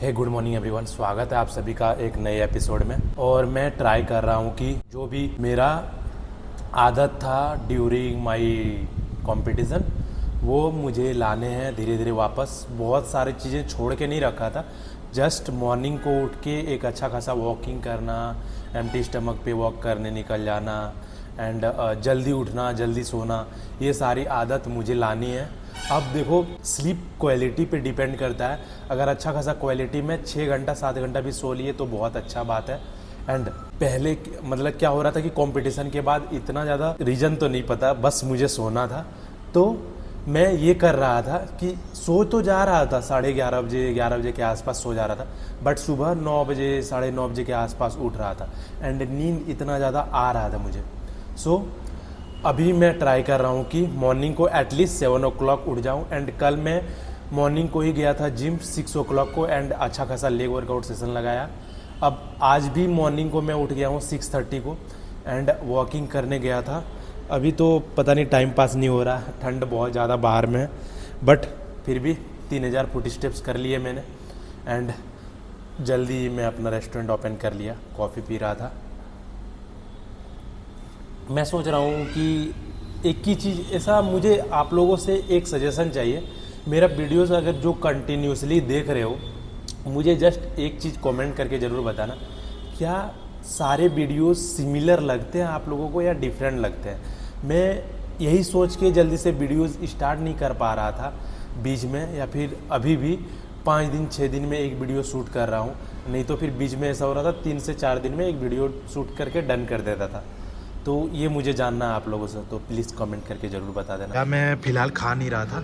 हे good morning everyone, स्वागत है आप सभी का एक नए एपिसोड में। और मैं ट्राई कर रहा हूँ कि जो भी मेरा आदत था ड्यूरिंग माय कंपटीशन वो मुझे लाने हैं धीरे धीरे वापस। बहुत सारी चीज़ें छोड़ के नहीं रखा था, जस्ट मॉर्निंग को उठ के एक अच्छा खासा वॉकिंग करना, एम्प्टी स्टमक पे वॉक करने निकल जाना एंड जल्दी उठना जल्दी सोना, ये सारी आदत मुझे लानी है। अब देखो, स्लीप क्वालिटी पे डिपेंड करता है। अगर अच्छा खासा क्वालिटी में 6 घंटा 7 घंटा भी सो लिए तो बहुत अच्छा बात है। एंड पहले मतलब क्या हो रहा था कि कंपटीशन के बाद इतना ज़्यादा रीज़न तो नहीं पता, बस मुझे सोना था, तो मैं ये कर रहा था कि सो तो जा रहा था 11:30 बजे 11 बजे के आसपास सो जा रहा था, बट सुबह 9 बजे 9:30 बजे के आसपास उठ रहा था एंड नींद इतना ज़्यादा आ रहा था मुझे। सो अभी मैं ट्राई कर रहा हूँ कि मॉर्निंग को एटलीस्ट 7 o'clock उठ जाऊँ। एंड कल मैं मॉर्निंग को ही गया था जिम 6 o'clock को एंड अच्छा खासा लेग वर्कआउट सेशन लगाया। अब आज भी मॉर्निंग को मैं उठ गया हूँ 6:30 को एंड वॉकिंग करने गया था। अभी तो पता नहीं टाइम पास नहीं हो रहा, ठंड बहुत ज़्यादा बाहर में है, बट फिर भी 3000 फुट स्टेप्स कर लिए मैंने। एंड जल्दी मैं अपना रेस्टोरेंट ओपन कर लिया, कॉफ़ी पी रहा था। मैं सोच रहा हूँ कि एक ही चीज़ ऐसा, मुझे आप लोगों से एक सजेशन चाहिए। मेरा वीडियोस अगर जो कंटिन्यूसली देख रहे हो, मुझे जस्ट एक चीज़ कमेंट करके ज़रूर बताना, क्या सारे वीडियोस सिमिलर लगते हैं आप लोगों को या डिफरेंट लगते हैं। मैं यही सोच के जल्दी से वीडियोस स्टार्ट नहीं कर पा रहा था बीच में, या फिर अभी भी 5 दिन 6 दिन में एक वीडियो शूट कर रहा हूँ, नहीं तो फिर बीच में ऐसा हो रहा था 3 से 4 दिन में एक वीडियो शूट करके डन कर देता था। तो ये मुझे जानना है आप लोगों से, तो प्लीज़ कमेंट करके ज़रूर बता देना। या मैं फ़िलहाल खा नहीं रहा था,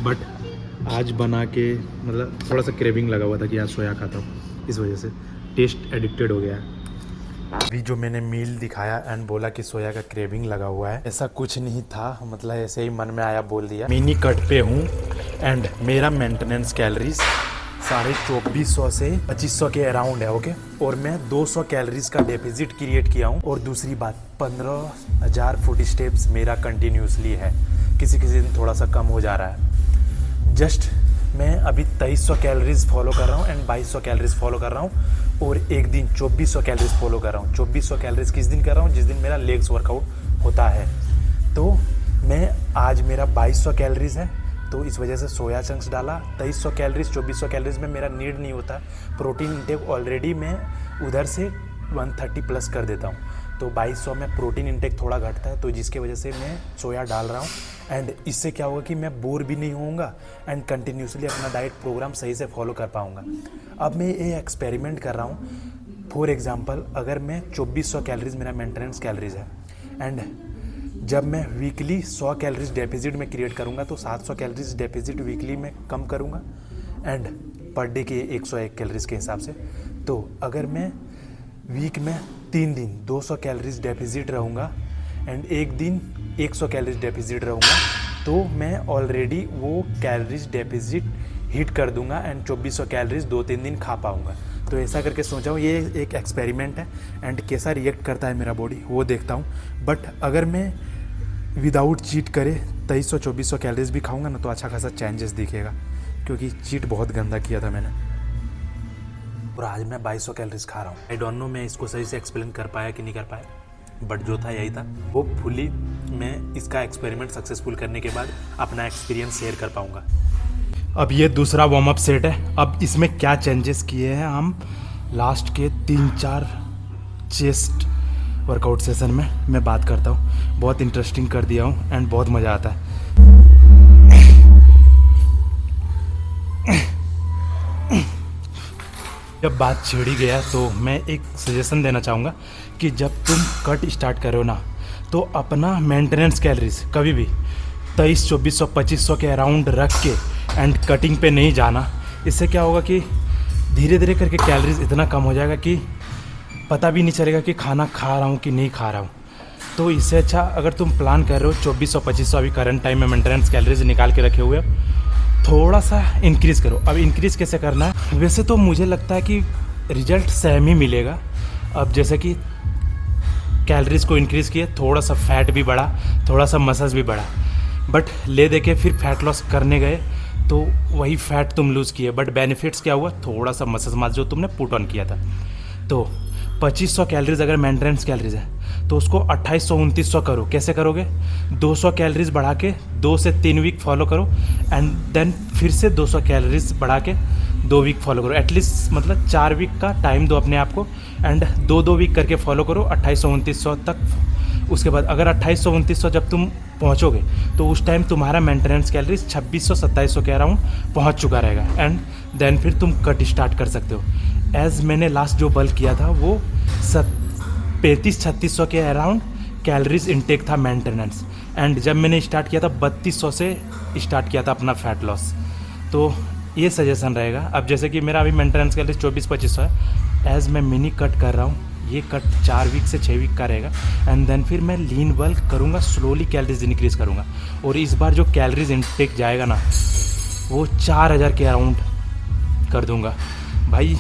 बट आज बना के मतलब थोड़ा सा क्रेविंग लगा हुआ था कि आज सोया खाता हूँ, इस वजह से टेस्ट एडिक्टेड हो गया है। अभी जो मैंने मील दिखाया एंड बोला कि सोया का क्रेविंग लगा हुआ है, ऐसा कुछ नहीं था, मतलब ऐसे ही मन में आया बोल दिया। मिनी कट पे हूँ एंड मेरा मेंटेनेंस कैलोरीज 2450 से 2500 के अराउंड है, ओके। और मैं 200 कैलोरीज का डेफिजिट क्रिएट किया हूँ। और दूसरी बात, 15,000 फुट स्टेप्स मेरा कंटिन्यूसली है, किसी किसी दिन थोड़ा सा कम हो जा रहा है। जस्ट मैं अभी 2300 कैलोरीज फॉलो कर रहा हूँ एंड 2200 कैलोरीज फॉलो कर रहा हूँ, और एक दिन 2400 कैलोरीज फॉलो कर रहा हूँ। 2400 कैलोरीज किस दिन कर रहा हूँ? जिस दिन मेरा लेग्स वर्कआउट होता है। तो मैं आज मेरा 2200 कैलोरीज है, तो इस वजह से सोया चंक्स डाला। 2300 कैलोरीज 2400 कैलोरीज में मेरा नीड नहीं होता, प्रोटीन इंटेक ऑलरेडी मैं उधर से 130 प्लस कर देता हूँ, तो 2200 में प्रोटीन इंटेक थोड़ा घटता है, तो जिसकी वजह से मैं सोया डाल रहा हूँ। एंड इससे क्या होगा कि मैं बोर भी नहीं होऊंगा एंड कंटिन्यूसली अपना डाइट प्रोग्राम सही से फॉलो कर पाऊँगा। अब मैं ये एक्सपेरिमेंट कर रहा हूँ। फॉर एग्जाम्पल, अगर मैं 2400 कैलोरीज मेरा मेंटेनेंस कैलोरीज है एंड जब मैं वीकली 100 कैलोरीज डेफिजिट में क्रिएट करूँगा, तो 700 कैलोरीज डेफिजिट वीकली में कम करूँगा एंड पर डे के 101 कैलोरीज के हिसाब से। तो अगर मैं वीक में 3 दिन 200 कैलोरीज डेफिजिट रहूँगा एंड एक दिन 100 कैलोरीज डेफिजिट रहूँगा, तो मैं ऑलरेडी वो कैलोरीज डेफिजिट हिट कर दूंगा एंड 2400 कैलोरीज 2-3 दिन खा पाऊँगा। तो ऐसा करके सोचा हूँ, ये एक एक्सपेरिमेंट है एंड कैसा रिएक्ट करता है मेरा बॉडी वो देखता हूँ। बट अगर मैं विदाउट चीट करे 2300-2400 कैलोरीज भी खाऊंगा ना, तो अच्छा खासा चेंजेस दिखेगा, क्योंकि चीट बहुत गंदा किया था मैंने। और आज मैं 2200 कैलोरीज खा रहा हूँ। आई डोंट नो मैं इसको सही से एक्सप्लेन कर पाया कि नहीं कर पाया, बट जो था यही था। होपफुली मैं इसका एक्सपेरिमेंट सक्सेसफुल करने के बाद अपना एक्सपीरियंस शेयर कर पाऊँगा। अब ये दूसरा वार्म अप सेट है। अब इसमें क्या चेंजेस किए हैं हम लास्ट के 3-4 चेस्ट वर्कआउट सेशन में मैं बात करता हूँ। बहुत इंटरेस्टिंग कर दिया हूँ एंड बहुत मज़ा आता है। जब बात छेड़ी गया, तो मैं एक सजेशन देना चाहूँगा कि जब तुम कट स्टार्ट करो ना, तो अपना मेंटेनेंस कैलोरीज कभी भी 2300-2400 2500 के अराउंड रख के एंड कटिंग पे नहीं जाना। इससे क्या होगा कि धीरे धीरे करके कैलोरीज इतना कम हो जाएगा कि पता भी नहीं चलेगा कि खाना खा रहा हूँ कि नहीं खा रहा हूँ। तो इससे अच्छा अगर तुम प्लान कर रहे हो 2400-2500 अभी करंट टाइम में मेंटेनेंस कैलोरीज निकाल के रखे हुए हो, थोड़ा सा इंक्रीज़ करो। अब इंक्रीज़ कैसे करना है? वैसे तो मुझे लगता है कि रिजल्ट सेम ही मिलेगा। अब जैसे कि कैलोरीज को इंक्रीज़ किए, थोड़ा सा फैट भी बढ़ा, थोड़ा सा मसल्स भी बढ़ा, बट ले दे के फिर फैट लॉस करने गए तो वही फैट तुम लूज़ किए, बट बेनिफिट्स क्या हुआ, थोड़ा सा मसल मास जो तुमने पुट ऑन किया था। तो 2500 कैलोरीज अगर मेंटेनेंस कैलोरीज है तो उसको 2800-2900 करो। कैसे करोगे, 200 कैलोरीज बढ़ा के 2 से 3 वीक फॉलो करो, एंड देन फिर से 200 कैलोरीज बढ़ा के 2 वीक फॉलो करो। एटलीस्ट मतलब 4 वीक का टाइम दो अपने आप को, एंड 2-2 वीक करके फॉलो करो 2800-2900 तक। उसके बाद अगर 2800-2900 जब तुम पहुंचोगे तो उस टाइम तुम्हारा मेंटेनेंस कैलोरीज 2600-2700 के अराउंड पहुंच चुका रहेगा, एंड देन फिर तुम कट स्टार्ट कर सकते हो। एज मैंने लास्ट जो बल्क किया था वो 3500-3600 के अराउंड कैलोरीज इनटेक था मेंटेनेंस, एंड जब मैंने स्टार्ट किया था 3200 से स्टार्ट किया था अपना फैट लॉस। तो ये सजेशन रहेगा। अब जैसे कि मेरा अभी मेंटेनेंस कैलोरीज 2400-2500 है, एज मैं मिनी कट कर रहा हूँ, ये कट 4 वीक से 6 वीक का रहेगा, एंड देन फिर मैं लीन बल्क करूँगा, स्लोली कैलोरीज इंक्रीज करूँगा, और इस बार जो कैलोरीज इनटेक जाएगा ना वो 4000 के अराउंड कर दूँगा। भाई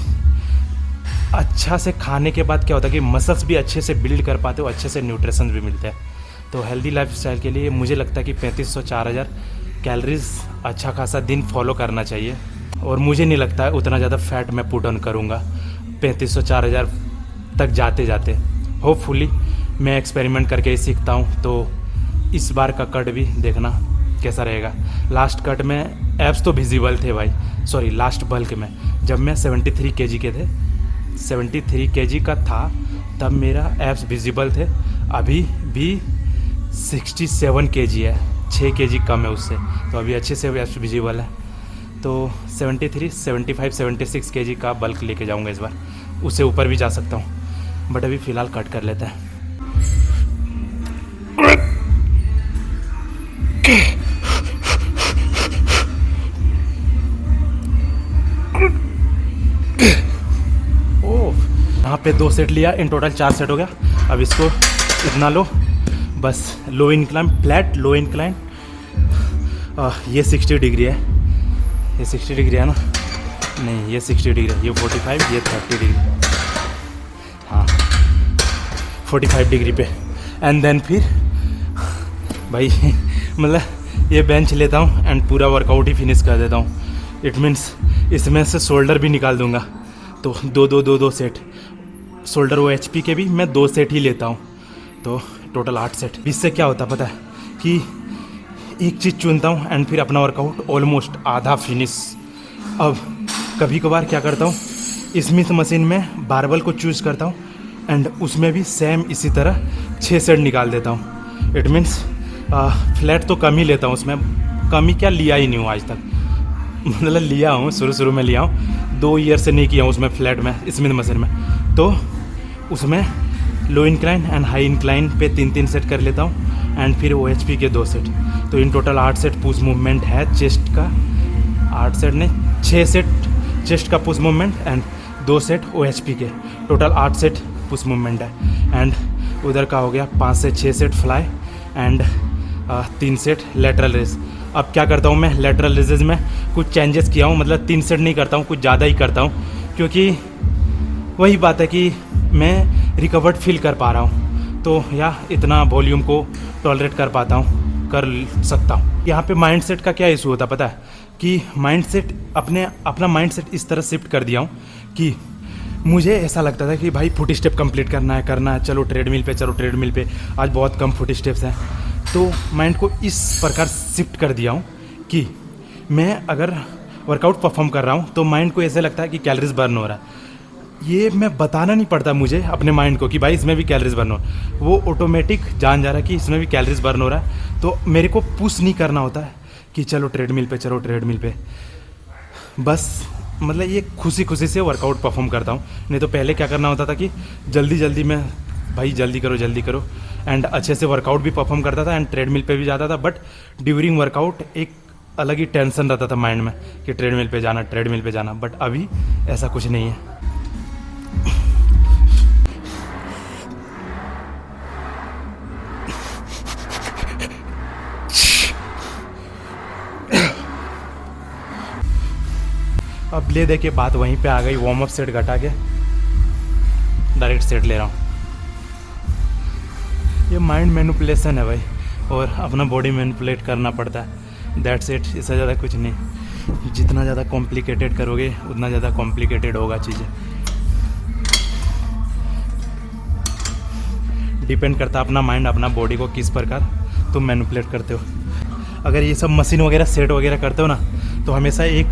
अच्छा से खाने के बाद क्या होता है कि मसल्स भी अच्छे से बिल्ड कर पाते हो, अच्छे से न्यूट्रिशन भी मिलते हैं। तो हेल्दी लाइफस्टाइल के लिए मुझे लगता है कि 3500-4000 कैलोरीज अच्छा खासा दिन फॉलो करना चाहिए, और मुझे नहीं लगता है उतना ज़्यादा फैट मैं पुट ऑन करूँगा 3500-4000 तक जाते जाते। होपफुली मैं एक्सपेरिमेंट करके ही सीखता हूँ, तो इस बार का कट भी देखना कैसा रहेगा। लास्ट कट में एब्स तो विजिबल थे भाई, सॉरी लास्ट बल्क में जब मैं 73 केजी के थे, 73 केजी का था तब मेरा एब्स विजिबल थे। अभी भी 67 केजी है, 6 केजी कम है उससे, तो अभी अच्छे से एब्स विजिबल है। तो 73, 75, 76 केजी का बल्क लेके जाऊंगा इस बार, उससे ऊपर भी जा सकता हूँ, बट अभी फ़िलहाल कट कर लेते हैं। यहाँ पे 2 सेट लिया, इन टोटल 4 सेट हो गया। अब इसको इतना लो, बस लो इंक्लाइन, फ्लैट लो इंक्लाइन। ये 60 डिग्री है, ये 60 डिग्री है ना, नहीं ये 60 डिग्री है, ये 45, ये 30 डिग्री, हाँ 45 डिग्री पे। एंड देन फिर भाई मतलब ये बेंच लेता हूँ एंड पूरा वर्कआउट ही फिनिश कर देता हूँ। इट मीन्स इसमें से शोल्डर भी निकाल दूंगा, तो 2 सेट शोल्डर वो HP के भी मैं 2 सेट ही लेता हूँ, तो टोटल 8 सेट। इससे क्या होता है पता है कि एक चीज़ चुनता हूँ एंड फिर अपना वर्कआउट ऑलमोस्ट आधा फिनिश। अब कभी कभार क्या करता हूँ, स्मिथ मशीन में बारबल को चूज़ करता हूँ एंड उसमें भी सेम इसी तरह 6 सेट निकाल देता हूँ। इट मीन्स फ्लैट तो कम ही लेता हूँ, उसमें कम ही क्या लिया ही नहीं हूँ आज तक, मतलब लिया हूँ शुरू में लिया हूँ, 2 ईयर से नहीं किया हूँ उसमें फ्लैट में स्मिथ मशीन में। तो उसमें लो इंक्लाइन एंड हाई इंक्लाइन पे 3-3 सेट कर लेता हूँ एंड फिर OHP के 2 सेट। तो in total 8 set push movement है चेस्ट का, 8 सेट नहीं 6 सेट चेस्ट का push movement and 2 set OHP के, टोटल 8 सेट पुश मूवमेंट है। एंड उधर का हो गया 5 से 6 set fly and 3 set lateral raise. अब क्या करता हूँ मैं लेटरल रेसेस में कुछ चेंजेस किया हूँ, मतलब 3 सेट नहीं करता हूँ, कुछ ज़्यादा ही करता हूँ, क्योंकि वही बात है कि मैं रिकवर्ड फील कर पा रहा हूँ, तो या इतना वॉल्यूम को टॉलरेट कर पाता हूँ, कर सकता हूँ। यहाँ पे माइंडसेट का क्या इशू होता है पता है कि माइंडसेट अपना माइंडसेट इस तरह शिफ्ट कर दिया हूँ कि मुझे ऐसा लगता था कि भाई फुट स्टेप कंप्लीट करना है, चलो ट्रेडमिल पे, आज बहुत कम फुट स्टेप्स हैं। तो माइंड को इस प्रकार शिफ्ट कर दिया हूँ कि मैं अगर वर्कआउट परफॉर्म कर रहा हूँ तो माइंड को ऐसे लगता है कि कैलोरीज बर्न हो रहा है। ये मैं बताना नहीं पड़ता मुझे अपने माइंड को कि भाई इसमें भी कैलोरीज बर्न हो रहा है, वो ऑटोमेटिक जान जा रहा है कि इसमें भी कैलोरीज बर्न हो रहा है। तो मेरे को पुश नहीं करना होता है कि चलो ट्रेडमिल पे, बस मतलब ये खुशी से वर्कआउट परफॉर्म करता हूँ। नहीं तो पहले क्या करना होता था कि जल्दी में भाई जल्दी करो एंड अच्छे से वर्कआउट भी परफॉर्म करता था एंड ट्रेडमिल पे भी जाता था, बट ड्यूरिंग वर्कआउट एक अलग ही टेंशन रहता था माइंड में कि ट्रेडमिल पे जाना। बट अभी ऐसा कुछ नहीं है। अब ले देखिए बात वहीं पे आ गई, वार्म अप सेट घटा के डायरेक्ट सेट ले रहा हूँ। ये माइंड मैनिपुलेशन है भाई, और अपना बॉडी मैनिपुलेट करना पड़ता है। दैट्स इट, इससे ज़्यादा कुछ नहीं। जितना ज़्यादा कॉम्प्लिकेटेड करोगे उतना ज़्यादा कॉम्प्लिकेटेड होगा चीज़ें। डिपेंड करता अपना माइंड, अपना बॉडी को किस प्रकार तुम मैनिपुलेट करते हो। अगर ये सब मशीन वगैरह सेट वगैरह करते हो ना, तो हमेशा एक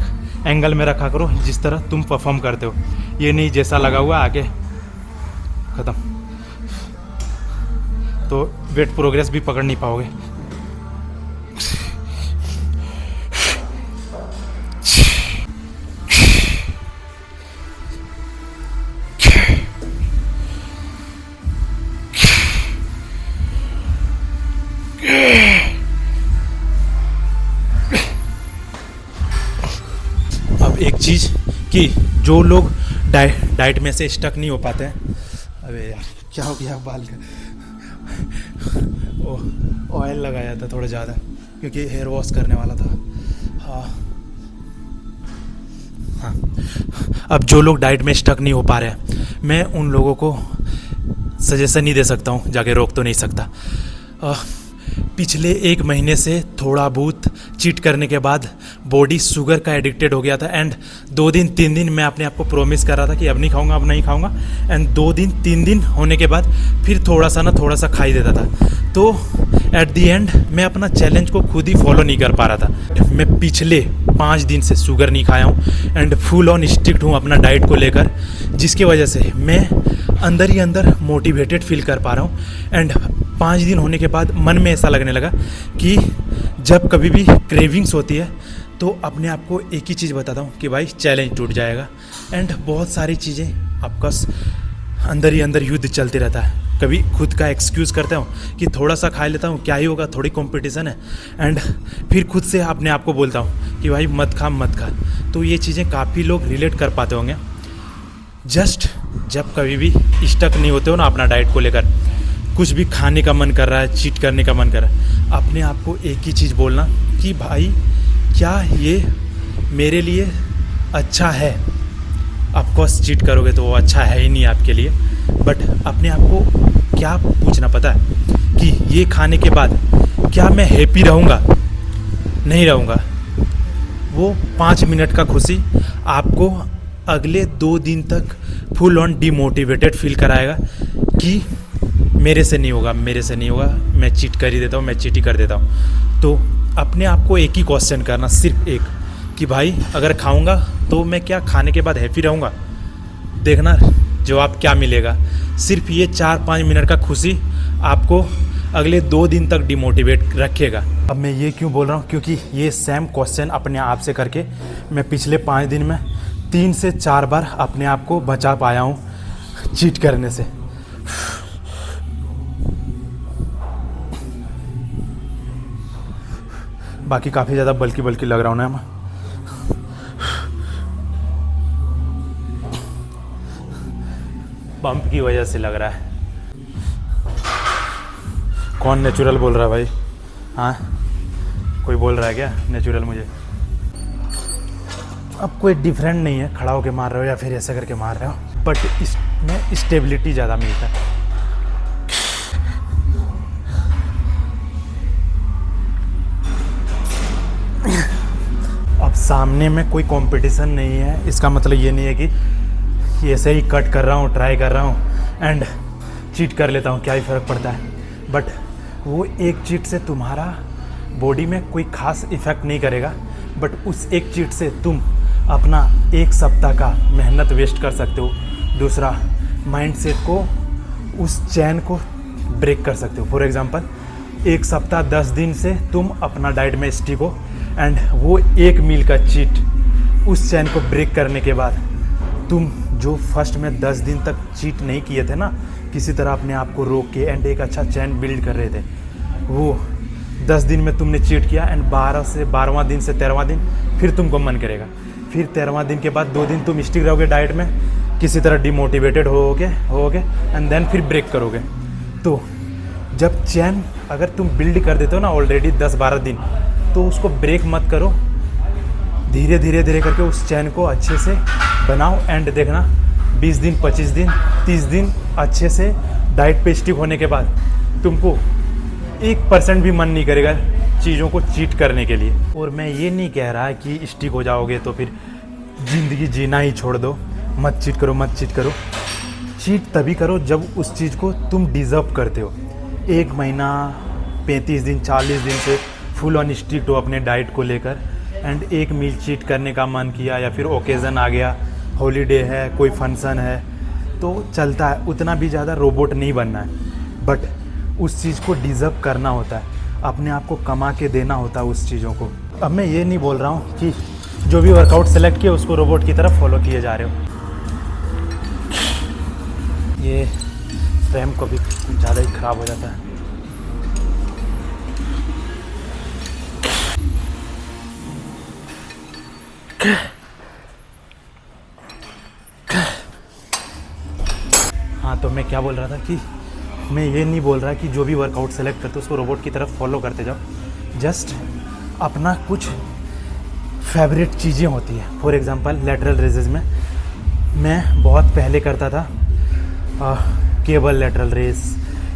एंगल में रखा करो जिस तरह तुम परफॉर्म करते हो। ये नहीं जैसा लगा हुआ आगे ख़त्म, तो वेट प्रोग्रेस भी पकड़ नहीं पाओगे। अब एक चीज़ कि जो लोग डाइट में से स्टक नहीं हो पाते हैं, अबे यार क्या हो गया बाल का, ऑयल लगाया था थोड़ा ज़्यादा क्योंकि हेयर वॉश करने वाला था। हाँ, अब जो लोग डाइट में स्टक नहीं हो पा रहे हैं, मैं उन लोगों को सजेशन नहीं दे सकता हूँ, जाके रोक तो नहीं सकता। पिछले 1 महीने से थोड़ा बहुत चीट करने के बाद बॉडी शुगर का एडिक्टेड हो गया था। एंड 2 दिन 3 दिन मैं अपने आप को प्रॉमिस कर रहा था कि अब नहीं खाऊंगा, अब नहीं खाऊंगा। एंड 2 दिन 3 दिन होने के बाद फिर थोड़ा सा खा ही देता था। तो एट दी एंड मैं अपना चैलेंज को खुद ही फॉलो नहीं कर पा रहा था। मैं पिछले 5 दिन से शुगर नहीं खाया हूँ एंड फुल ऑन स्ट्रिक्ट हूँ अपना डाइट को लेकर, जिसकी वजह से मैं अंदर ही अंदर मोटिवेटेड फील कर पा रहा हूँ। एंड 5 दिन होने के बाद मन में ऐसा लगने लगा कि जब कभी भी क्रेविंग्स होती है तो अपने आप को एक ही चीज़ बताता हूँ कि भाई चैलेंज टूट जाएगा। एंड बहुत सारी चीज़ें आपका अंदर ही अंदर युद्ध चलते रहता है। कभी खुद का एक्सक्यूज़ करता हूँ कि थोड़ा सा खा लेता हूँ, क्या ही होगा, थोड़ी कंपटीशन है। एंड फिर खुद से अपने आप को बोलता हूँ कि भाई मत खा। तो ये चीज़ें काफ़ी लोग रिलेट कर पाते होंगे। जस्ट जब कभी भी स्टक नहीं होते हो ना अपना डाइट को लेकर, कुछ भी खाने का मन कर रहा है, चीट करने का मन कर रहा है, अपने आप को एक ही चीज़ बोलना कि भाई क्या ये मेरे लिए अच्छा है। ऑफकोर्स चीट करोगे तो वो अच्छा है ही नहीं आपके लिए, बट अपने आप को क्या पूछना पता है कि ये खाने के बाद क्या मैं हैप्पी रहूँगा, नहीं रहूँगा। वो 5 मिनट का खुशी आपको अगले 2 दिन तक फुल ऑन डिमोटिवेटेड फील कराएगा कि मेरे से नहीं होगा, मैं चीट कर ही देता हूँ, मैं चीट ही कर देता हूँ। तो अपने आप को एक ही क्वेश्चन करना, सिर्फ एक, कि भाई अगर खाऊंगा तो मैं क्या खाने के बाद हैप्पी रहूँगा। देखना जवाब क्या मिलेगा। सिर्फ ये 4-5 मिनट का खुशी आपको अगले 2 दिन तक डिमोटिवेट रखेगा। अब मैं ये क्यों बोल रहा हूँ, क्योंकि ये सेम क्वेश्चन अपने आप से करके मैं पिछले 5 दिन में 3 से 4 बार अपने आप को बचा पाया हूँ चीट करने से। बाकी काफ़ी ज़्यादा बल्कि लग रहा हूँ ना मैं। पंप की वजह से लग रहा है। कौन नेचुरल बोल रहा है भाई? हाँ, कोई बोल रहा है क्या नेचुरल मुझे? अब कोई डिफरेंट नहीं है, खड़ा होके मार रहे हो या फिर ऐसे करके मार रहे हो, बट इसमें स्टेबिलिटी ज़्यादा मिलता है। अब सामने में कोई कंपटीशन नहीं है, इसका मतलब ये नहीं है कि ऐसे ही कट कर रहा हूँ, ट्राई कर रहा हूँ एंड चीट कर लेता हूँ, क्या ही फ़र्क पड़ता है। बट वो एक चीट से तुम्हारा बॉडी में कोई खास इफ़ेक्ट नहीं करेगा, बट उस एक चीट से तुम अपना 1 सप्ताह का मेहनत वेस्ट कर सकते हो। दूसरा, माइंडसेट को, उस चैन को ब्रेक कर सकते हो। फॉर एग्जांपल, 1 सप्ताह 10 दिन से तुम अपना डाइट में स्टिक हो एंड वो 1 मील का चीट, उस चैन को ब्रेक करने के बाद तुम जो फर्स्ट में 10 दिन तक चीट नहीं किए थे ना, किसी तरह अपने आप को रोक के एंड एक अच्छा चैन बिल्ड कर रहे थे, वो 10 दिन में तुमने चीट किया एंड 12वां दिन से 13वां दिन फिर तुमको मन करेगा। फिर 13वां दिन के बाद 2 दिन तुम स्टिक रहोगे डाइट में, किसी तरह डिमोटिवेटेड होगे एंड देन फिर ब्रेक करोगे। तो जब चैन अगर तुम बिल्ड कर देते हो ना ऑलरेडी 10-12 दिन, तो उसको ब्रेक मत करो, धीरे धीरे करके उस चैन को अच्छे से बनाओ एंड देखना 20 दिन, 25 दिन, 30 दिन अच्छे से डाइट पे स्टिक होने के बाद तुमको 1% भी मन नहीं करेगा चीज़ों को चीट करने के लिए। और मैं ये नहीं कह रहा कि स्टिक हो जाओगे तो फिर ज़िंदगी जीना ही छोड़ दो, मत चीट करो, मत चीट करो। चीट तभी करो जब उस चीज़ को तुम डिज़र्व करते हो। 1 महीना 35 दिन 40 दिन से फुल ऑन स्ट्रिक्ट हो अपने डाइट को लेकर, एंड एक मील चीट करने का मन किया या फिर ओकेज़न आ गया, हॉलीडे है, कोई फंक्शन है, तो चलता है। उतना भी ज़्यादा रोबोट नहीं बनना है, बट उस चीज़ को डिज़र्व करना होता है, अपने आप को कमा के देना होता है उस चीज़ों को। अब मैं ये नहीं बोल रहा हूँ कि जो भी वर्कआउट सेलेक्ट किया उसको रोबोट की तरफ फॉलो किए जा रहे हो। ये फ्रेम को भी ज़्यादा ही ख़राब हो जाता है। हाँ, तो मैं क्या बोल रहा था कि मैं ये नहीं बोल रहा कि जो भी वर्कआउट सेलेक्ट करते हो उसको रोबोट की तरफ फॉलो करते जाओ। जस्ट अपना कुछ फेवरेट चीज़ें होती है। फॉर एग्जांपल लेटरल रेजेस में मैं बहुत पहले करता था केबल लेटरल रेस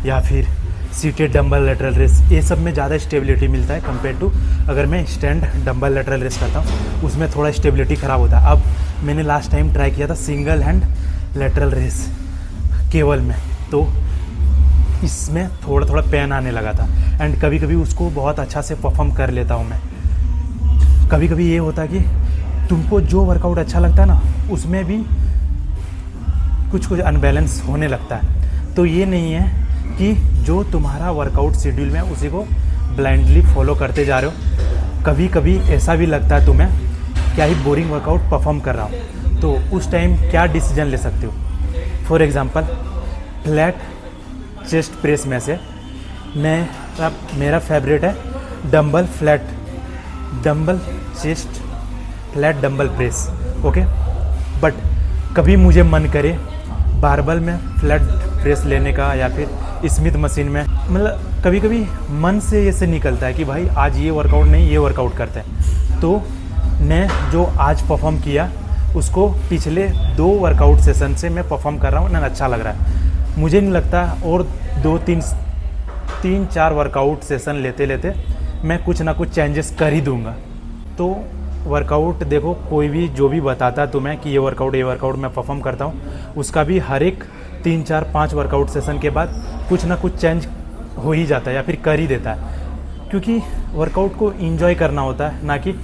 या फिर सीटेड डंबल लेटरल रेस। ये सब में ज़्यादा स्टेबिलिटी मिलता है कंपेयर टू अगर मैं स्टैंड डंबल लेटरल रेस करता हूँ, उसमें थोड़ा स्टेबिलिटी ख़राब होता है। अब मैंने लास्ट टाइम ट्राई किया था single hand lateral raise cable में, तो इसमें थोड़ा थोड़ा पेन आने लगा था, एंड कभी कभी उसको बहुत अच्छा से परफॉर्म कर लेता हूँ मैं। कभी कभी ये होता है कि तुमको जो वर्कआउट अच्छा लगता है ना, उसमें भी कुछ कुछ अनबैलेंस होने लगता है। तो ये नहीं है कि जो तुम्हारा वर्कआउट शेड्यूल में उसी को ब्लाइंडली फॉलो करते जा रहे हो। कभी कभी ऐसा भी लगता है तुम्हें क्या ही बोरिंग वर्कआउट परफॉर्म कर रहा हूँ, तो उस टाइम क्या डिसीजन ले सकते हो। For example flat chest press में से मेरा फेवरेट है dumbbell flat dumbbell chest flat dumbbell press, okay. But कभी मुझे मन करे बारबल में फ्लैट प्रेस लेने का या फिर स्मिथ मशीन में, मतलब कभी कभी मन से ऐसे निकलता है कि भाई आज ये वर्कआउट नहीं, ये वर्कआउट करते हैं। तो मैं जो आज परफॉर्म किया उसको पिछले 2 वर्कआउट सेशन से मैं परफॉर्म कर रहा हूँ ना, अच्छा लग रहा है। मुझे नहीं लगता और 2-3-4 वर्कआउट सेशन लेते लेते मैं कुछ ना कुछ चेंजेस कर ही दूंगा। तो वर्कआउट देखो, कोई भी जो भी बताता तुम्हें कि ये वर्कआउट मैं परफॉर्म करता हूँ, उसका भी हर एक 3-4-5 वर्कआउट सेशन के बाद कुछ ना कुछ चेंज हो ही जाता है या फिर कर ही देता है। क्योंकि वर्कआउट को एंजॉय करना होता है, ना कि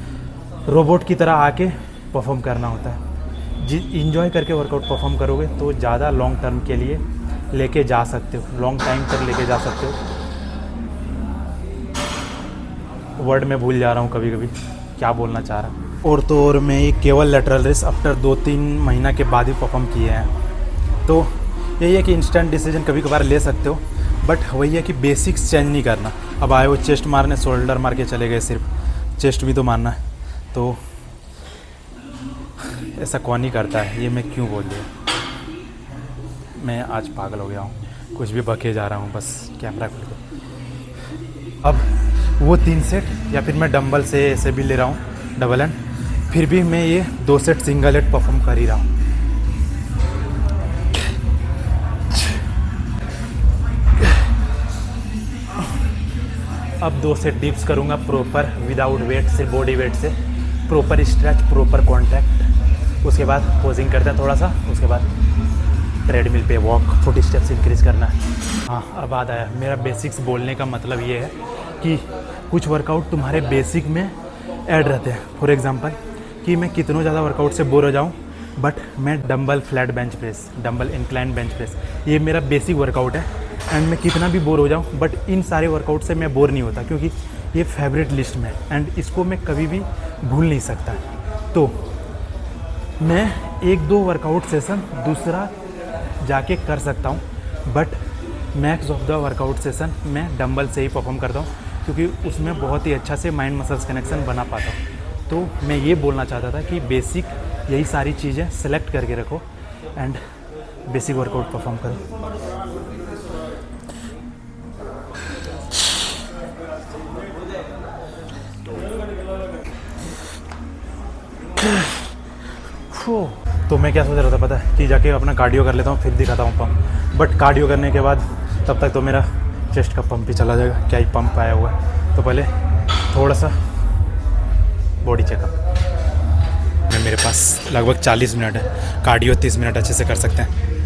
रोबोट की तरह आके परफॉर्म करना होता है। एंजॉय करके वर्कआउट परफॉर्म करोगे तो ज़्यादा लॉन्ग टर्म के लिए लेके जा सकते हो, लॉन्ग टाइम तक लेके जा सकते हो। वर्ड में भूल जा रहा हूँ कभी कभी क्या बोलना चाह रहा हूँ। और तो और मैं ये केवल लेटरल रेस आफ्टर 2-3 महीना के बाद ही परफॉर्म किए हैं। तो यही है कि इंस्टेंट डिसीजन कभी कभार ले सकते हो, बट वही है कि बेसिक्स चेंज नहीं करना। अब आए वो चेस्ट मारने, शोल्डर मार के चले गए, सिर्फ चेस्ट भी तो मारना है। तो ऐसा कौन ही करता है, ये मैं क्यों बोल दिया। मैं आज पागल हो गया हूँ, कुछ भी बके जा रहा हूँ बस कैमरा खोल के। अब वो 3 सेट या फिर मैं डंबल से ऐसे भी ले रहा हूँ डबल एंड, फिर भी मैं ये 2 सेट सिंगल हेड परफॉर्म कर ही रहा हूँ। अब 2 सेट डिप्स करूँगा प्रॉपर विदाउट वेट, सिर्फ बॉडी वेट से, प्रॉपर स्ट्रेच, प्रॉपर कॉन्टैक्ट। उसके बाद पोजिंग करते हैं थोड़ा सा, उसके बाद ट्रेडमिल पे वॉक 40 स्टेप्स इंक्रीज़ करना है। हाँ, अब बात आया मेरा बेसिक्स बोलने का मतलब ये है कि कुछ वर्कआउट तुम्हारे बेसिक में ऐड रहते हैं। फॉर एग्जांपल कि मैं कितनों ज़्यादा वर्कआउट से बोर हो जाऊँ, बट मैं dumbbell flat bench press, dumbbell incline bench press, ये मेरा बेसिक वर्कआउट है। एंड मैं कितना भी बोर हो जाऊँ, बट इन सारे वर्कआउट से मैं बोर नहीं होता, क्योंकि ये फेवरेट लिस्ट में है एंड इसको मैं कभी भी भूल नहीं सकता। तो मैं 1-2 वर्कआउट सेशन दूसरा जाके कर सकता हूँ, but max of the workout session मैं डंबल से ही परफॉर्म करता हूँ, क्योंकि उसमें बहुत ही अच्छा से माइंड मसल्स कनेक्शन बना पाता हूँ। तो मैं ये बोलना चाहता था कि बेसिक यही सारी चीज़ें सेलेक्ट करके रखो एंड बेसिक वर्कआउट परफॉर्म करो। तो मैं क्या सोच रहा था पता है, कि जाके अपना कार्डियो कर लेता हूँ फिर दिखाता हूँ पंप। बट कार्डियो करने के बाद तब तक तो मेरा चेस्ट का पंप ही चला जाएगा, क्या ही पंप आया हुआ है। तो पहले थोड़ा सा बॉडी चेकअप में मेरे पास लगभग 40 मिनट है, कार्डियो 30 मिनट अच्छे से कर सकते हैं।